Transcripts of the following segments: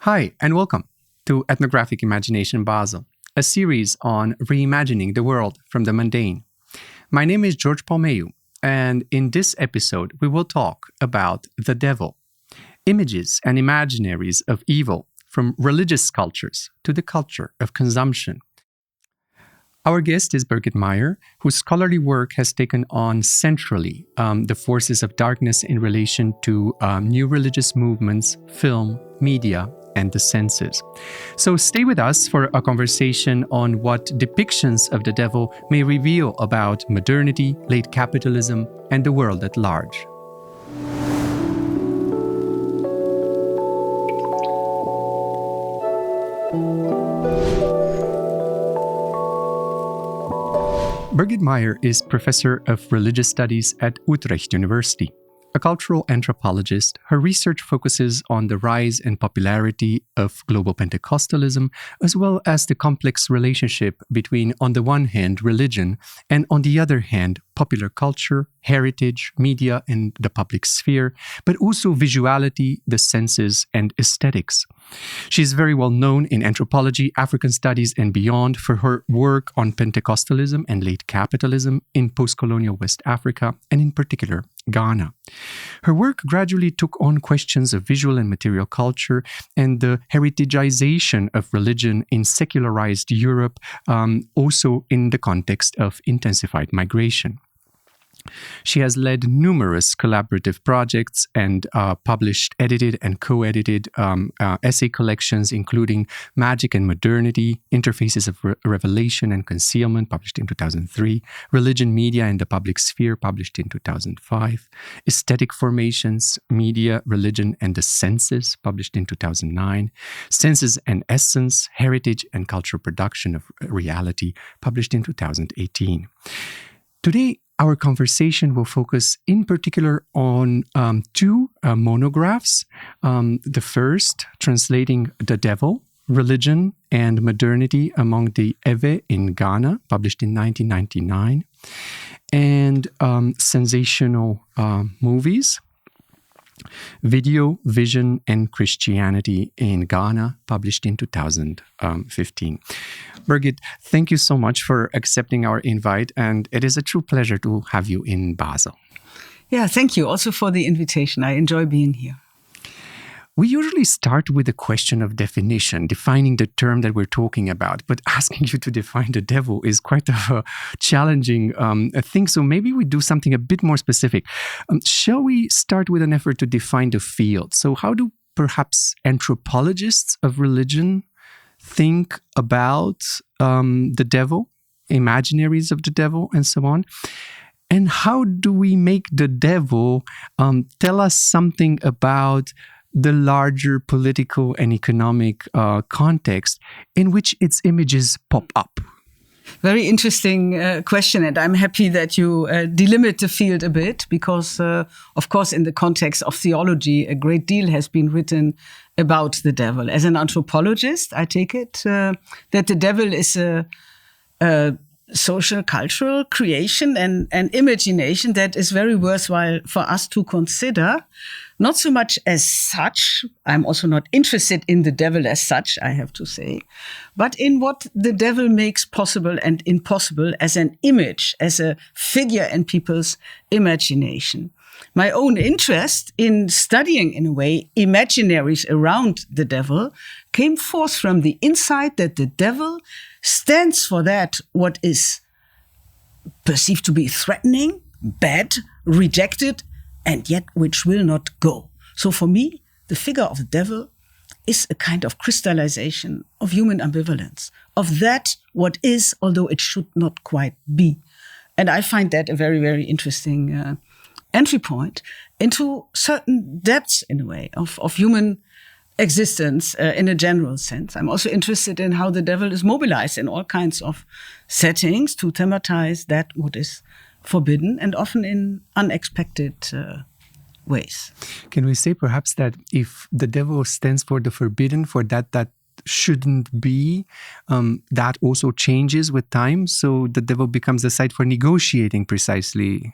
Hi, and welcome to Ethnographic Imagination Basel, a series on reimagining the world from the mundane. My name is George Palmeyu, and in this episode, we will talk about the devil, images and imaginaries of evil from religious cultures to the culture of consumption. Our guest is Birgit Meyer, whose scholarly work has taken on centrally the forces of darkness in relation to new religious movements, film, media, and the senses. So stay with us for a conversation on what depictions of the devil may reveal about modernity, late capitalism, and the world at large. Birgit Meyer is professor of religious studies at Utrecht University. A cultural anthropologist, her research focuses on the rise and popularity of global Pentecostalism, as well as the complex relationship between, on the one hand, religion, and on the other hand, popular culture, heritage, media, and the public sphere, but also visuality, the senses, and aesthetics. She is very well known in anthropology, African studies, and beyond for her work on Pentecostalism and late capitalism in post-colonial West Africa, and in particular, Ghana. Her work gradually took on questions of visual and material culture and the heritageization of religion in secularized Europe, also in the context of intensified migration. She has led numerous collaborative projects and published, edited, and co-edited essay collections, including Magic and Modernity, Interfaces of Revelation and Concealment, published in 2003, Religion, Media, and the Public Sphere, published in 2005, Aesthetic Formations, Media, Religion, and the Senses, published in 2009, Senses and Essence, Heritage and Cultural Production of Reality, published in 2018. Today, our conversation will focus in particular on two monographs. The first, Translating the Devil, Religion and Modernity Among the Ewe in Ghana, published in 1999, and Sensational Movies, Video, Vision, and Christianity in Ghana, published in 2015. Birgit, thank you so much for accepting our invite, and it is a true pleasure to have you in Basel. Yeah, thank you also for the invitation. I enjoy being here. We usually start with a question of definition, defining the term that we're talking about, but asking you to define the devil is quite a challenging thing. So maybe we do something a bit more specific. Shall we start with an effort to define the field? So how do perhaps anthropologists of religion think about the devil, imaginaries of the devil, and so on? And how do we make the devil tell us something about the larger political and economic context in which its images pop up? Very interesting question, and I'm happy that you delimit the field a bit because, of course, in the context of theology, a great deal has been written about the devil. As an anthropologist, I take it that the devil is a social, cultural creation and imagination that is very worthwhile for us to consider. Not so much as such, I'm also not interested in the devil as such, I have to say, but in what the devil makes possible and impossible as an image, as a figure in people's imagination. My own interest in studying, in a way, imaginaries around the devil came forth from the insight that the devil stands for that what is perceived to be threatening, bad, rejected, and yet which will not go. So for me, the figure of the devil is a kind of crystallization of human ambivalence, of that what is, although it should not quite be. And I find that a very, very interesting entry point into certain depths, in a way, of human existence in a general sense. I'm also interested in how the devil is mobilized in all kinds of settings to thematize that what is forbidden and often in unexpected ways. Can we say perhaps that if the devil stands for the forbidden, for that shouldn't be, that also changes with time? So the devil becomes a site for negotiating precisely.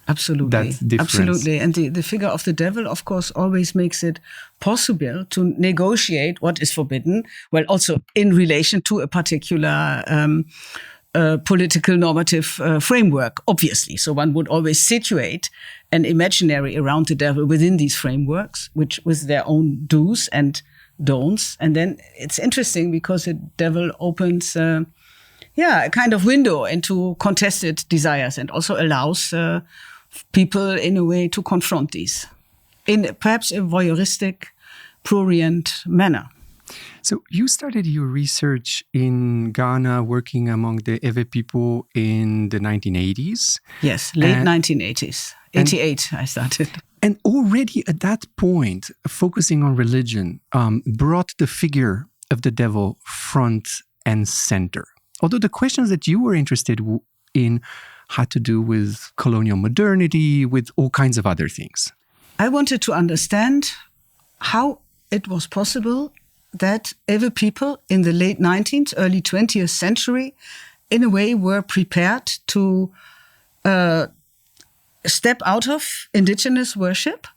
Absolutely. that difference. Absolutely. And the figure of the devil, of course, always makes it possible to negotiate what is forbidden, well, also in relation to a particular political normative framework, obviously. So one would always situate an imaginary around the devil within these frameworks, which with their own do's and don'ts. And then it's interesting because the devil opens a kind of window into contested desires and also allows people in a way to confront these in perhaps a voyeuristic, prurient manner. So you started your research in Ghana, working among the Ewe people in the 1980s? Yes, late 1980s. 88 I started. And already at that point, focusing on religion brought the figure of the devil front and center. Although the questions that you were interested in had to do with colonial modernity, with all kinds of other things. I wanted to understand how it was possible that Ewe people in the late 19th, early 20th century, in a way were prepared to step out of indigenous worship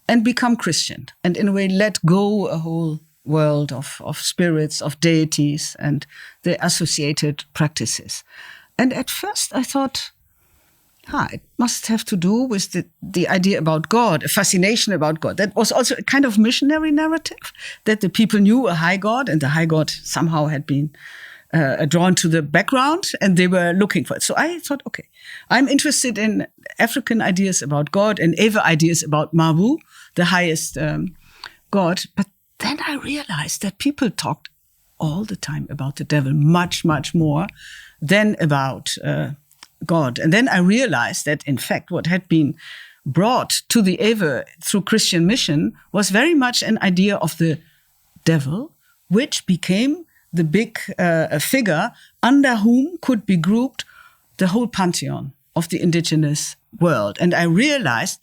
and become Christian, and in a way let go a whole world of spirits, of deities, and the associated practices. And at first I thought, it must have to do with the idea about God, a fascination about God. That was also a kind of missionary narrative, that the people knew a high God, and the high God somehow had been drawn to the background, and they were looking for it. So I thought, okay, I'm interested in African ideas about God and Ewe ideas about Mabu, the highest God. But then I realized that people talked all the time about the devil, much, much more than about God. And then I realized that, in fact, what had been brought to the Ewe through Christian mission was very much an idea of the devil, which became the big figure under whom could be grouped the whole pantheon of the indigenous world. And I realized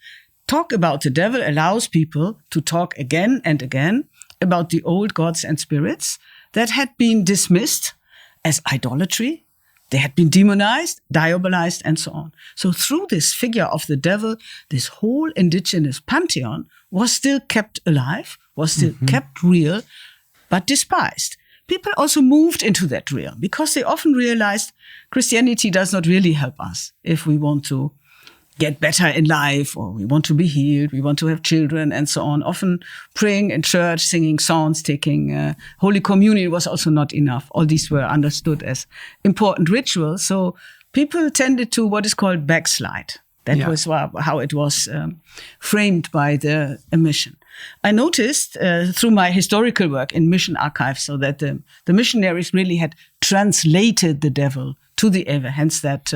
talk about the devil allows people to talk again and again about the old gods and spirits that had been dismissed as idolatry. They had been demonized, diabolized, and so on. So through this figure of the devil, this whole indigenous pantheon was still kept alive, was still kept real, but despised. People also moved into that realm because they often realized Christianity does not really help us if we want to get better in life, or we want to be healed, we want to have children, and so on. Often praying in church, singing songs, taking Holy Communion was also not enough. All these were understood as important rituals. So people tended to what is called backslide. That was how it was framed by the mission. I noticed through my historical work in mission archives, so that the missionaries really had translated the devil to the Ewe, hence that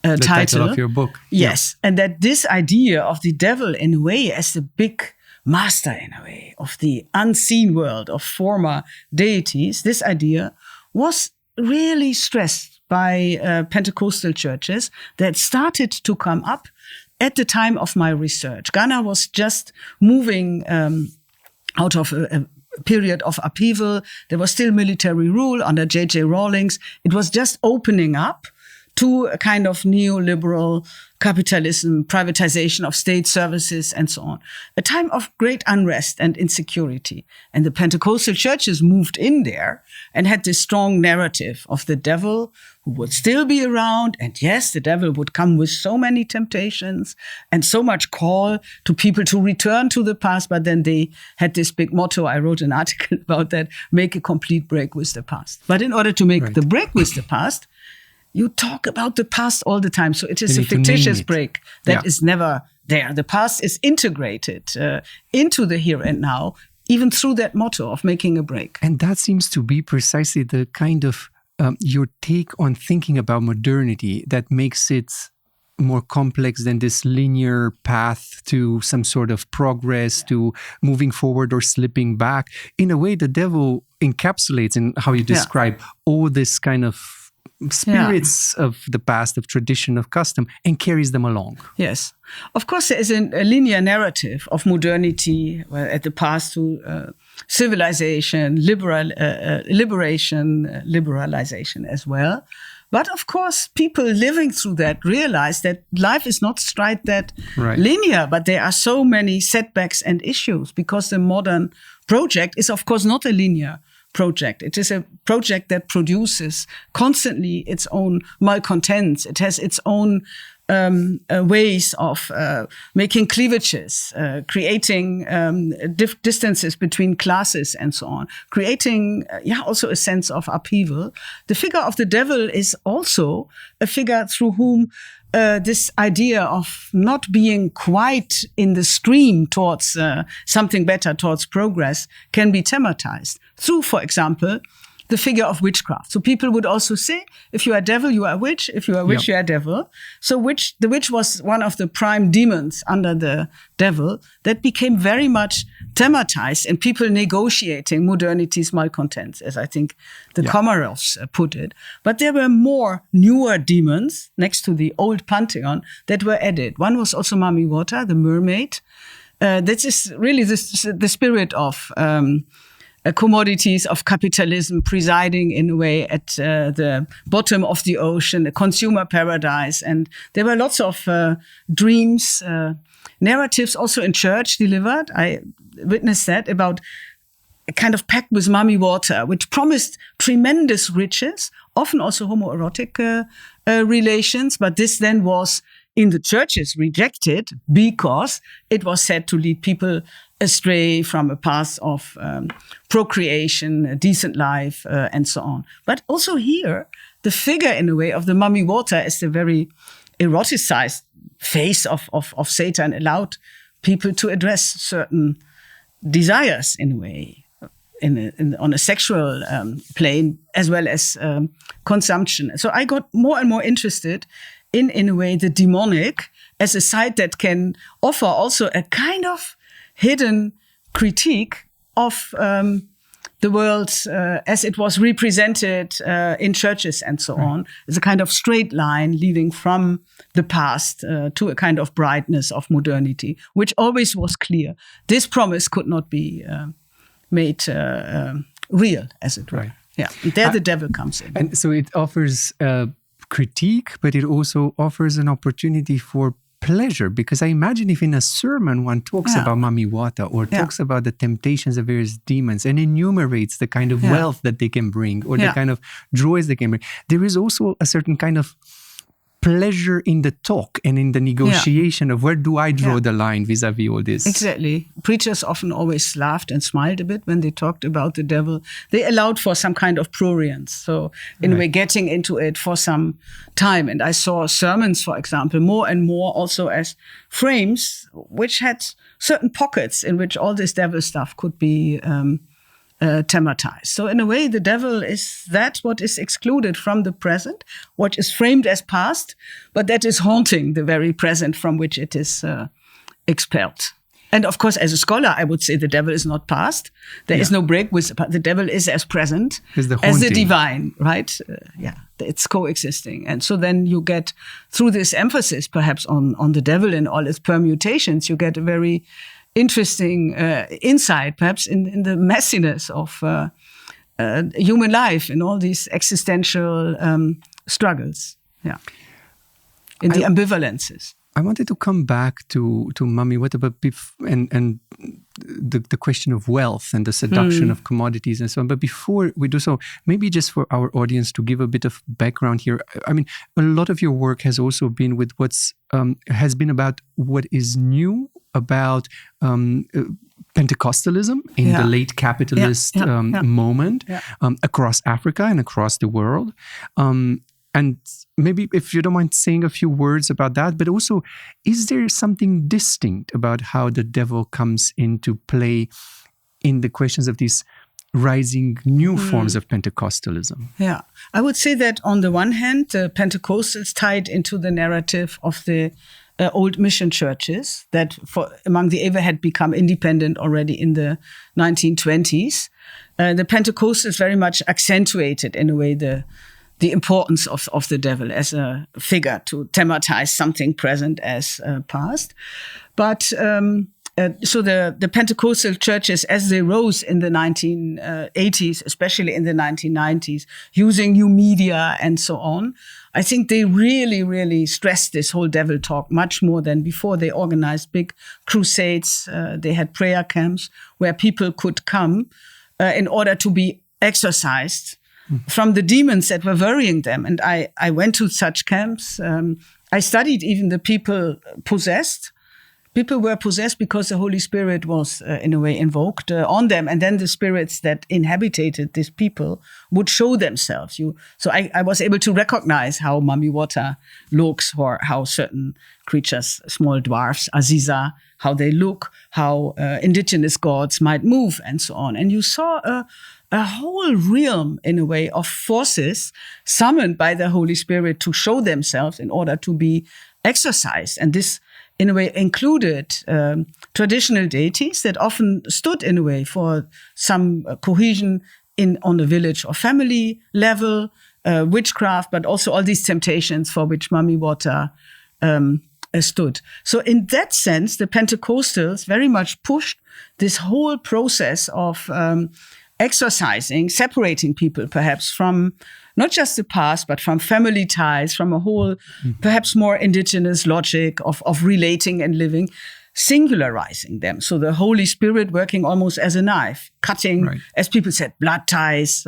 the title of your book. Yes, and that this idea of the devil in a way as the big master in a way of the unseen world of former deities, this idea was really stressed by Pentecostal churches that started to come up at the time of my research. Ghana was just moving out of a period of upheaval. There was still military rule under J.J. Rawlings. It was just opening up to a kind of neoliberal capitalism, privatization of state services, and so on. A time of great unrest and insecurity. And the Pentecostal churches moved in there and had this strong narrative of the devil who would still be around. And yes, the devil would come with so many temptations and so much call to people to return to the past. But then they had this big motto. I wrote an article about that: make a complete break with the past. But in order to make the break with the past, you talk about the past all the time. So it is a fictitious break that is never there. The past is integrated into the here and now, even through that motto of making a break. And that seems to be precisely the kind of your take on thinking about modernity that makes it more complex than this linear path to some sort of progress, to moving forward or slipping back. In a way, the devil encapsulates in how you describe all this kind of spirits of the past, of tradition, of custom, and carries them along. Yes. Of course, there is a linear narrative of modernity at the past to civilization, liberalization as well. But of course, people living through that realize that life is not straight that linear, but there are so many setbacks and issues, because the modern project is, of course, not a linear project. It is a project that produces constantly its own malcontents. It has its own ways of making cleavages, creating distances between classes and so on, creating also a sense of upheaval. The figure of the devil is also a figure through whom this idea of not being quite in the stream towards something better, towards progress, can be thematized through, for example, the figure of witchcraft. So people would also say, if you are devil, you are a witch. If you are a witch, you are a devil. So the witch was one of the prime demons under the devil that became very much thematized in people negotiating modernity's malcontents, as I think the Komarovs put it. But there were more newer demons next to the old pantheon that were added. One was also Mami Wata, the mermaid. This is really the spirit of commodities, of capitalism presiding in a way at the bottom of the ocean, a consumer paradise. And there were lots of dreams, narratives also in church delivered. I witnessed that about a kind of pact with Mami Water, which promised tremendous riches, often also homoerotic relations. But this then was in the churches rejected because it was said to lead people astray from a path of procreation, a decent life, and so on. But also here, the figure, in a way, of the Mami Water is the very eroticized face of Satan, allowed people to address certain desires, in a way, on a sexual plane, as well as consumption. So I got more and more interested in a way, the demonic as a site that can offer also a kind of hidden critique of the world as it was represented in churches and so on. It's a kind of straight line leading from the past to a kind of brightness of modernity, which always was clear. This promise could not be made real, as it were. Right. Yeah, and there the devil comes in. And so it offers critique, but it also offers an opportunity for pleasure, because I imagine if in a sermon one talks about Mami Wata or talks about the temptations of various demons and enumerates the kind of wealth that they can bring or the kind of joys they can bring, there is also a certain kind of pleasure in the talk and in the negotiation of where do I draw the line vis-a-vis all this. Exactly. Preachers often always laughed and smiled a bit when they talked about the devil. They allowed for some kind of prurience. So in a way, getting into it for some time. And I saw sermons, for example, more and more also as frames, which had certain pockets in which all this devil stuff could be thematized. So in a way, the devil is that what is excluded from the present, what is framed as past, but that is haunting the very present from which it is expelled. And of course, as a scholar, I would say the devil is not past. There is no break with the devil is as present as the divine, right? It's coexisting. And so then you get, through this emphasis perhaps on the devil and all its permutations, you get a very interesting insight, perhaps, in the messiness of human life and all these existential struggles. Yeah, in the ambivalences. I wanted to come back to Mami Wata, but and the question of wealth and the seduction of commodities and so on. But before we do so, maybe just for our audience to give a bit of background here. I mean, a lot of your work has also been with has been about what is new about Pentecostalism in the late capitalist moment across Africa and across the world. And maybe if you don't mind saying a few words about that, but also, is there something distinct about how the devil comes into play in the questions of these rising new forms of Pentecostalism? Yeah, I would say that on the one hand, the Pentecostals tied into the narrative of the old mission churches that among the Ewe had become independent already in the 1920s. The Pentecostals very much accentuated in a way the importance of the devil as a figure to thematize something present as past. But So the Pentecostal churches, as they rose in the 1980s, especially in the 1990s, using new media and so on, I think they really, really stressed this whole devil talk much more than before. They organized big crusades. They had prayer camps where people could come in order to be exorcised from the demons that were worrying them. And I went to such camps. I studied even the people possessed. People were possessed because the Holy Spirit was, in a way, invoked on them. And then the spirits that inhabited these people would show themselves. So I was able to recognize how Mummy Water looks, or how certain creatures, small dwarfs, Aziza, how they look, how indigenous gods might move, and so on. And you saw a whole realm, in a way, of forces summoned by the Holy Spirit to show themselves in order to be exorcised. And this, in a way, included traditional deities that often stood, in a way, for some cohesion on the village or family level, witchcraft, but also all these temptations for which Mummy Water stood. So in that sense, the Pentecostals very much pushed this whole process of exorcising, separating people perhaps from not just the past, but from family ties, from a whole perhaps more indigenous logic of relating and living, singularizing them. So the Holy Spirit working almost as a knife, cutting, right, as people said, blood ties,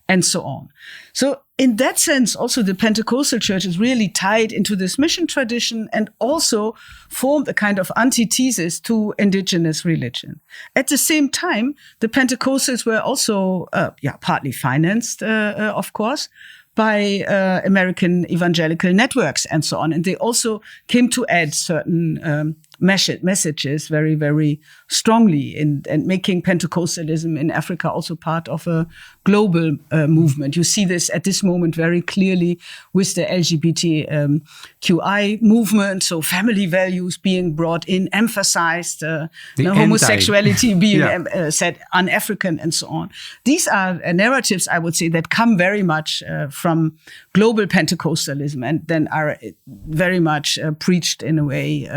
and so on. So in that sense, also the Pentecostal church is really tied into this mission tradition and also formed a kind of antithesis to indigenous religion. At the same time, the Pentecostals were also, partly financed, of course, by American evangelical networks and so on. And they also came to add certain messages very, very strongly and making Pentecostalism in Africa also part of a global movement. You see this at this moment very clearly with the LGBTQI movement. So family values being brought in, emphasized, homosexuality being said un-African and so on. These are narratives, I would say, that come very much from global Pentecostalism and then are very much preached in a way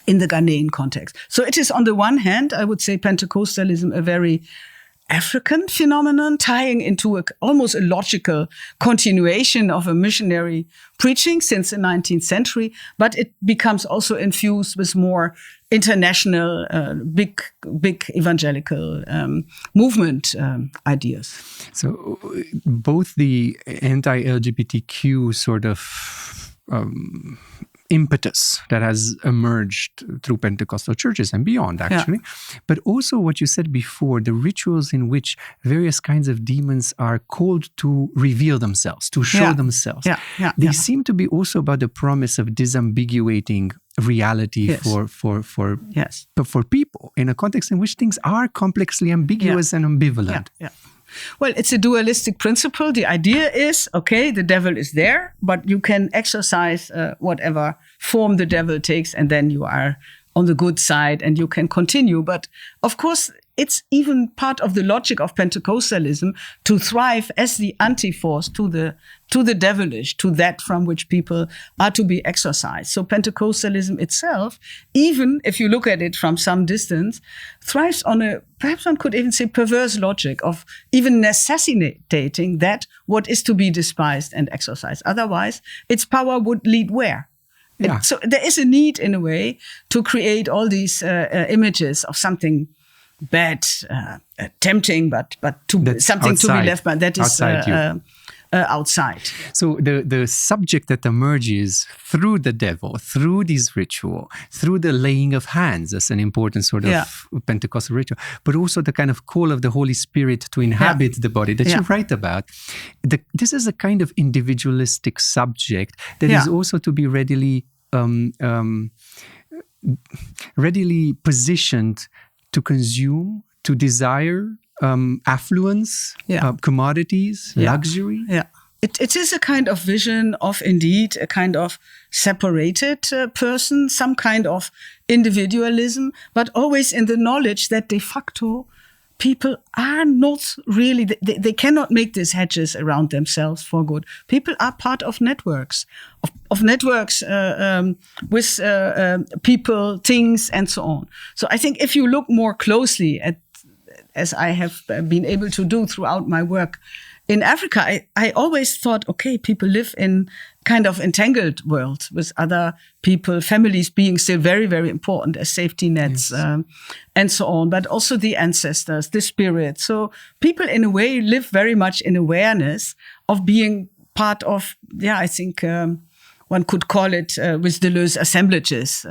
in the Ghanaian context. So it is, on the one hand, I would say Pentecostalism a very African phenomenon, tying into almost a logical continuation of a missionary preaching since the 19th century, but it becomes also infused with more international, big evangelical movement ideas. So both the anti-LGBTQ sort of impetus that has emerged through Pentecostal churches and beyond, actually. Yeah. But also what you said before, the rituals in which various kinds of demons are called to reveal themselves, to show themselves. They seem to be also about the promise of disambiguating reality for people in a context in which things are complexly ambiguous and ambivalent. Well, it's a dualistic principle. The idea is, okay, the devil is there, but you can exercise whatever form the devil takes, and then you are on the good side and you can continue. But of course, it's even part of the logic of Pentecostalism to thrive as the anti-force to the devilish, to that from which people are to be exorcised. So Pentecostalism itself, even if you look at it from some distance, thrives on a, perhaps one could even say, perverse logic of even necessitating that what is to be despised and exorcised. Otherwise, its power would lead where? Yeah. So there is a need, in a way, to create all these images of something bad, tempting, but something outside, to be left, but that is outside. So the subject that emerges through the devil, through this ritual, through the laying of hands as an important sort of Pentecostal ritual, but also the kind of call of the Holy Spirit to inhabit the body that you write about. This is a kind of individualistic subject that is also to be readily positioned to consume, to desire affluence, commodities, luxury. Yeah. It is a kind of vision of, indeed, a kind of separated person, some kind of individualism, but always in the knowledge that de facto people are not really, they cannot make these hedges around themselves for good. People are part of networks, of networks with people, things, and so on. So I think if you look more closely at, as I have been able to do throughout my work in Africa, I always thought, okay, people live in kind of entangled world with other people, families being still very, very important as safety nets, yes. And so on, but also the ancestors, the spirit. So people in a way live very much in awareness of being part of, I think one could call it with Deleuze assemblages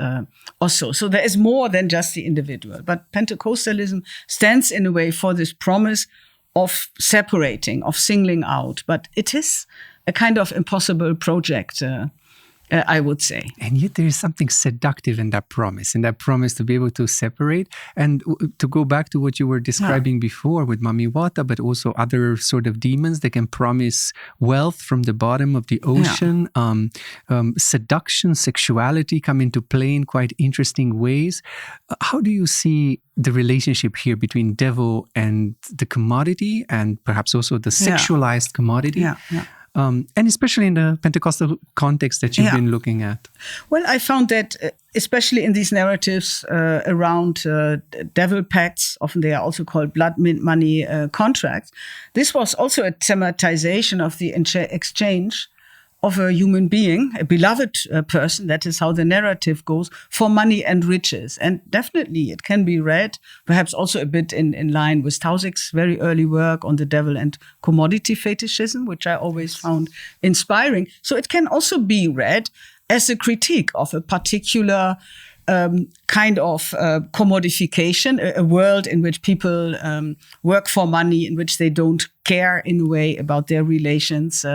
also. So there is more than just the individual. But Pentecostalism stands in a way for this promise of separating, of singling out. But it is a kind of impossible project, I would say. And yet there is something seductive in that promise to be able to separate. And to go back to what you were describing before with Mami Wata, but also other sort of demons that can promise wealth from the bottom of the ocean. Seduction, sexuality come into play in quite interesting ways. How do you see the relationship here between devil and the commodity, and perhaps also the sexualized commodity? And especially in the Pentecostal context that you've been looking at? Well, I found that especially in these narratives around devil pacts, often they are also called blood money contracts, this was also a thematization of the exchange of a human being, a beloved person, that is how the narrative goes, for money and riches. And definitely it can be read, perhaps also a bit in line with Tausig's very early work on the devil and commodity fetishism, which I always found inspiring. So it can also be read as a critique of a particular kind of commodification, a world in which people work for money, in which they don't care in a way about their relations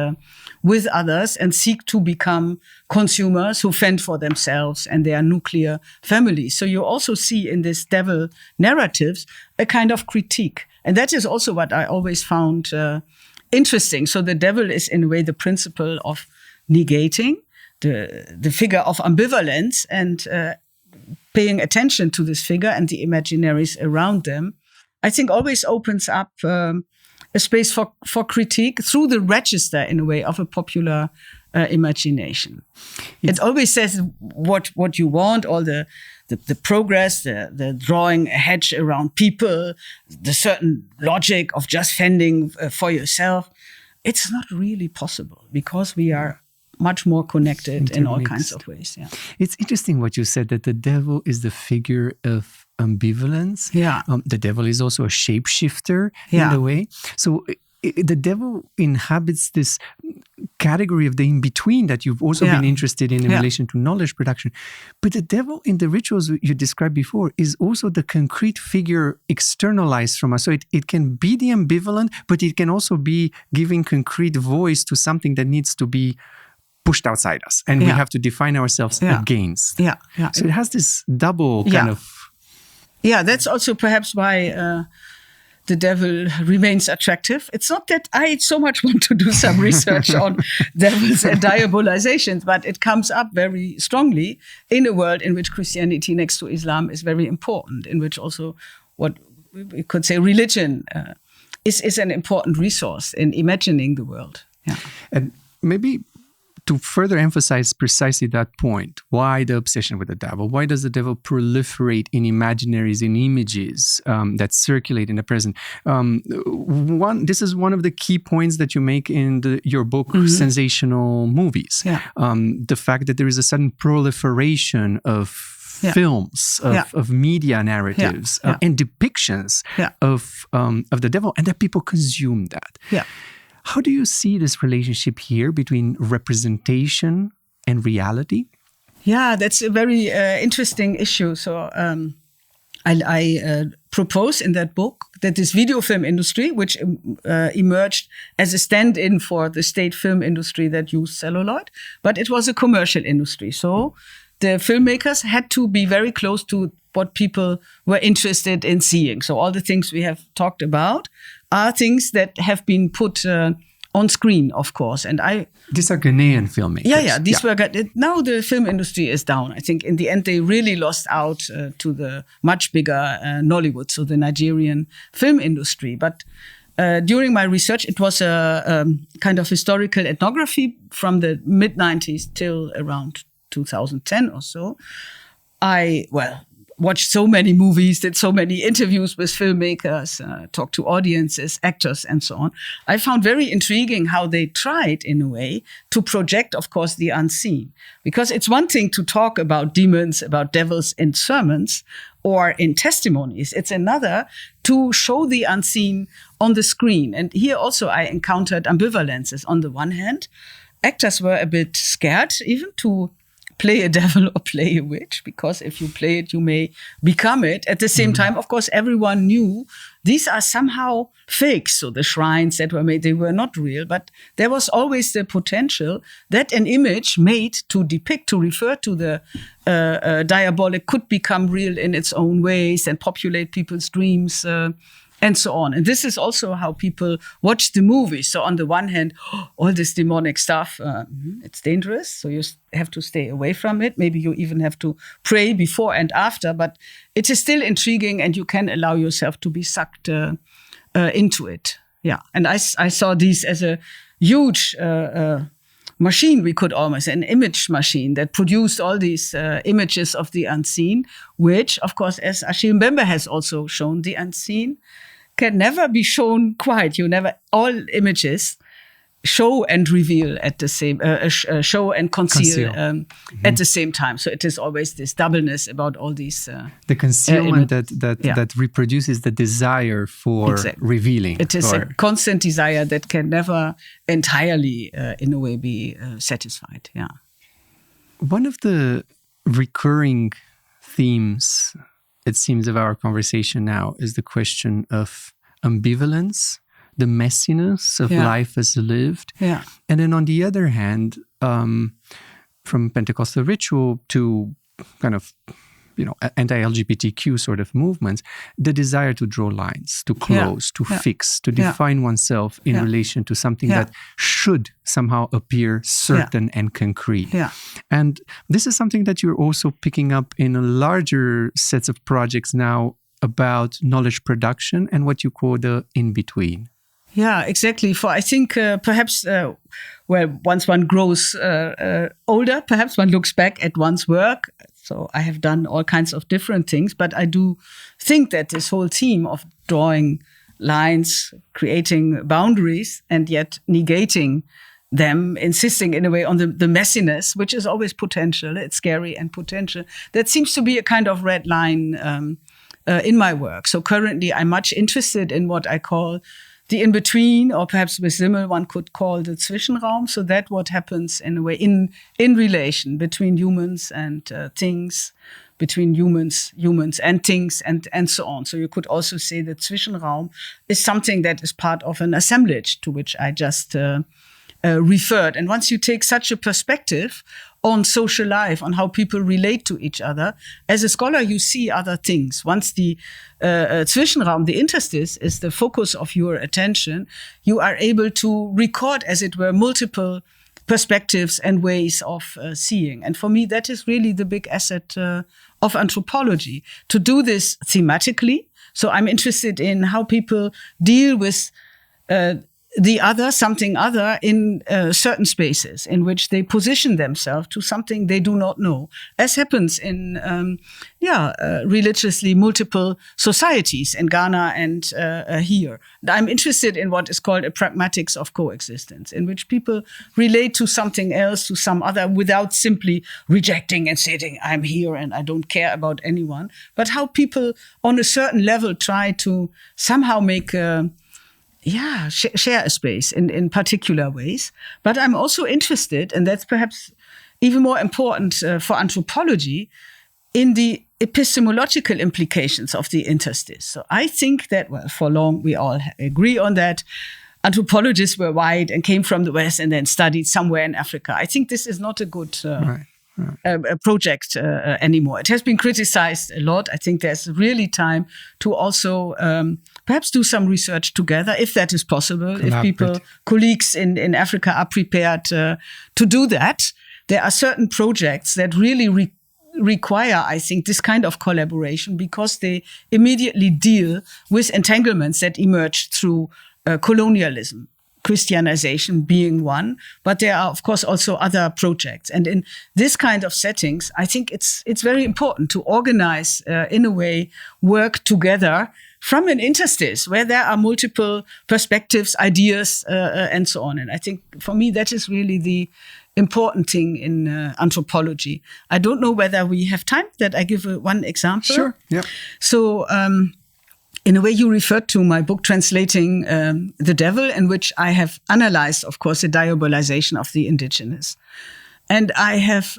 with others and seek to become consumers who fend for themselves and their nuclear families. So you also see in this devil narratives a kind of critique. And that is also what I always found interesting. So the devil is in a way the principle of negating the figure of ambivalence and paying attention to this figure and the imaginaries around them, I think always opens up a space for critique through the register, in a way, of a popular imagination. It always says what you want, all the progress, the drawing a hedge around people, the certain logic of just fending for yourself. It's not really possible because we are much more connected in all kinds of ways. Yeah. It's interesting what you said, that the devil is the figure of ambivalence. The devil is also a shapeshifter in a way. So the devil inhabits this category of the in-between that you've also been interested in relation to knowledge production. But the devil in the rituals you described before is also the concrete figure externalized from us. So it can be the ambivalent, but it can also be giving concrete voice to something that needs to be pushed outside us, and we have to define ourselves against. So it has this double kind of... Yeah, that's also perhaps why the devil remains attractive. It's not that I so much want to do some research on devils and diabolizations, but it comes up very strongly in a world in which Christianity next to Islam is very important, in which also what we could say religion is an important resource in imagining the world. And maybe to further emphasize precisely that point, why the obsession with the devil? Why does the devil proliferate in imaginaries, in images that circulate in the present? This is one of the key points that you make in your book, Sensational Movies. The fact that there is a sudden proliferation of films, of media narratives and depictions of the devil, and that people consume that. How do you see this relationship here between representation and reality? Yeah, that's a very interesting issue. So I propose in that book that this video film industry, which emerged as a stand-in for the state film industry that used celluloid, but it was a commercial industry. So the filmmakers had to be very close to what people were interested in seeing. So all the things we have talked about are things that have been put on screen, of course. And these are Ghanaian filmmakers. Yeah. These were now the film industry is down. I think in the end they really lost out to the much bigger Nollywood, so the Nigerian film industry. But during my research, it was a kind of historical ethnography from the mid-90s till around 2010 or so. I watched so many movies, did so many interviews with filmmakers, talked to audiences, actors, and so on. I found very intriguing how they tried, in a way, to project, of course, the unseen. Because it's one thing to talk about demons, about devils in sermons or in testimonies. It's another to show the unseen on the screen. And here also I encountered ambivalences. On the one hand, actors were a bit scared even to play a devil or play a witch, because if you play it, you may become it. At the same time, of course, everyone knew these are somehow fakes. So the shrines that were made, they were not real, but there was always the potential that an image made to depict, to refer to the diabolic could become real in its own ways and populate people's dreams, and so on. And this is also how people watch the movie. So on the one hand, all this demonic stuff, it's dangerous. So you have to stay away from it. Maybe you even have to pray before and after, but it is still intriguing and you can allow yourself to be sucked into it. Yeah. And I saw these as a huge machine, we could almost, an image machine that produced all these images of the unseen, which, of course, as Achille Mbembe has also shown, the unseen can never be shown quite. All images show and reveal at the same, show and conceal. At the same time. So it is always this doubleness about all these. The concealment that reproduces the desire for revealing. It is a constant desire that can never entirely, in a way, be satisfied. Yeah. One of the recurring themes, it seems, of our conversation now is the question of ambivalence, the messiness of life as lived. Yeah. And then on the other hand, from Pentecostal ritual to kind of, anti-LGBTQ sort of movements, the desire to draw lines, to close, to fix, to define oneself in relation to something that should somehow appear certain and concrete. Yeah. And this is something that you're also picking up in a larger sets of projects now about knowledge production and what you call the in-between. Yeah, exactly. For I think perhaps, once one grows older, perhaps one looks back at one's work. So I have done all kinds of different things, but I do think that this whole theme of drawing lines, creating boundaries, and yet negating them, insisting in a way on the messiness, which is always potential. It's scary and potential. That seems to be a kind of red line in my work. So currently I'm much interested in what I call the in-between, or perhaps with Simmel one could call the Zwischenraum. So that what happens in a way in relation between humans and things, between humans and things, and so on. So you could also say that Zwischenraum is something that is part of an assemblage to which I just referred. And once you take such a perspective on social life, on how people relate to each other, as a scholar, you see other things. Once the Zwischenraum, the interstice, is the focus of your attention, you are able to record, as it were, multiple perspectives and ways of seeing. And for me, that is really the big asset of anthropology, to do this thematically. So I'm interested in how people deal with the other, something other, in certain spaces in which they position themselves to something they do not know, as happens in religiously multiple societies in Ghana and here. I'm interested in what is called a pragmatics of coexistence, in which people relate to something else, to some other, without simply rejecting and saying, I'm here and I don't care about anyone, but how people on a certain level try to somehow make share a space in particular ways. But I'm also interested, and that's perhaps even more important for anthropology, in the epistemological implications of the interstice. So I think that, for long, we all agree on that. Anthropologists were white and came from the West and then studied somewhere in Africa. I think this is not a good project anymore. It has been criticized a lot. I think there's really time to also perhaps do some research together, if that is possible, if colleagues in Africa are prepared to do that. There are certain projects that really require, I think, this kind of collaboration because they immediately deal with entanglements that emerge through colonialism, Christianization being one, but there are, of course, also other projects. And in this kind of settings, I think it's very important to organize, in a way, work together from an interstice where there are multiple perspectives, ideas, and so on. And I think, for me, that is really the important thing in anthropology. I don't know whether we have time that I give one example. Sure, yeah. So, in a way, you referred to my book, Translating the Devil, in which I have analyzed, of course, the diabolization of the indigenous. And I have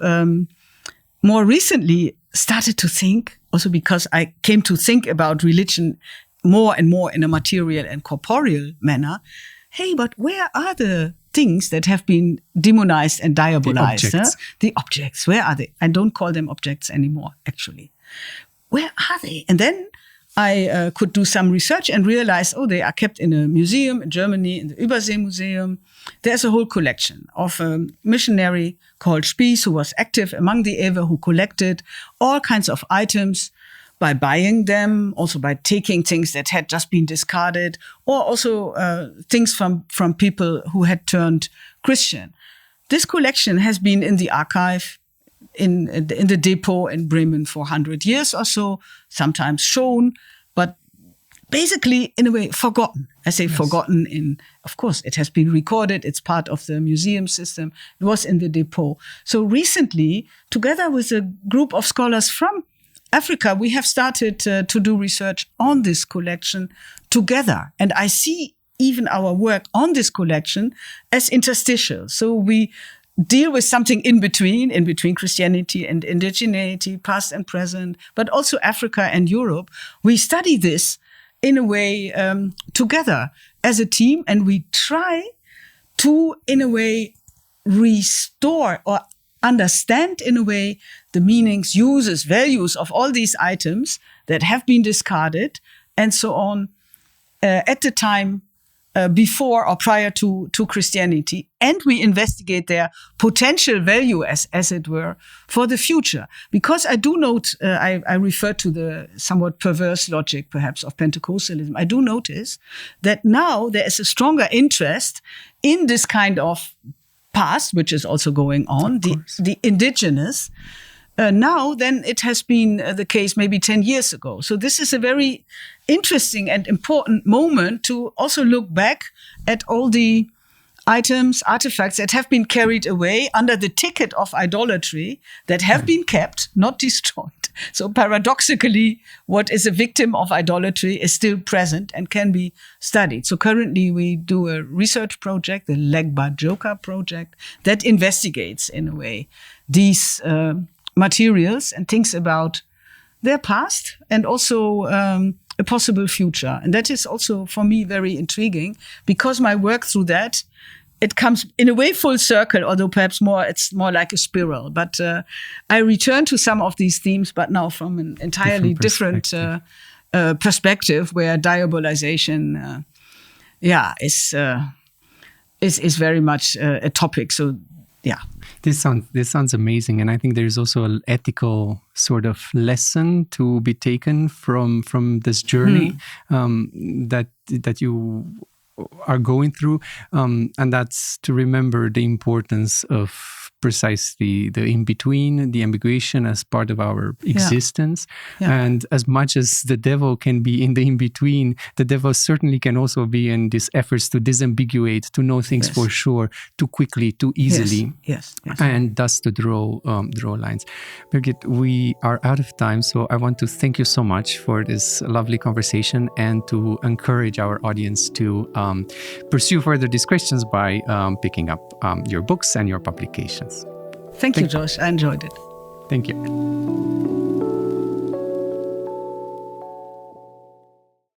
more recently started to think, also because I came to think about religion more and more in a material and corporeal manner, hey, but where are the things that have been demonized and diabolized? The objects, where are they? I don't call them objects anymore, actually. Where are they? And then I could do some research and realize, they are kept in a museum in Germany, in the Übersee Museum. There's a whole collection of a missionary called Spies, who was active among the Ewe, who collected all kinds of items by buying them, also by taking things that had just been discarded, or also things from people who had turned Christian. This collection has been in the archive in the depot in Bremen for 100 years or so, sometimes shown, but basically, in a way, forgotten. I say forgotten of course, it has been recorded. It's part of the museum system. It was in the depot. So recently, together with a group of scholars from Africa, we have started to do research on this collection together. And I see even our work on this collection as interstitial. So we deal with something in between Christianity and indigeneity, past and present, but also Africa and Europe. We study this in a way together as a team, and we try to, in a way, restore or understand, in a way, the meanings, uses, values of all these items that have been discarded and so on at the time before or prior to Christianity, and we investigate their potential value, as it were, for the future. Because I do note, I refer to the somewhat perverse logic, perhaps, of Pentecostalism. I do notice that now there is a stronger interest in this kind of past, which is also going on, the indigenous, now than it has been the case maybe 10 years ago. So this is a very interesting and important moment to also look back at all the items, artifacts that have been carried away under the ticket of idolatry, that have been kept, not destroyed. So paradoxically, what is a victim of idolatry is still present and can be studied. So currently we do a research project, the Legba Joka project, that investigates, in a way, these materials and thinks about their past and also a possible future. And that is also, for me, very intriguing, because my work through that, it comes in a way full circle, although perhaps it's more like a spiral. But I return to some of these themes, but now from an entirely different perspective, where diabolization, is very much a topic. So, yeah. This sounds amazing, and I think there's also an ethical sort of lesson to be taken from this journey that you are going through, and that's to remember the importance of precisely the in-between, the ambiguation as part of our existence. Yeah. And as much as the devil can be in the in-between, the devil certainly can also be in these efforts to disambiguate, to know things for sure, too quickly, too easily, and thus to draw lines. Birgit, we are out of time, so I want to thank you so much for this lovely conversation, and to encourage our audience to pursue further these questions by picking up your books and your publications. Thank you, Josh. I enjoyed it. Thank you.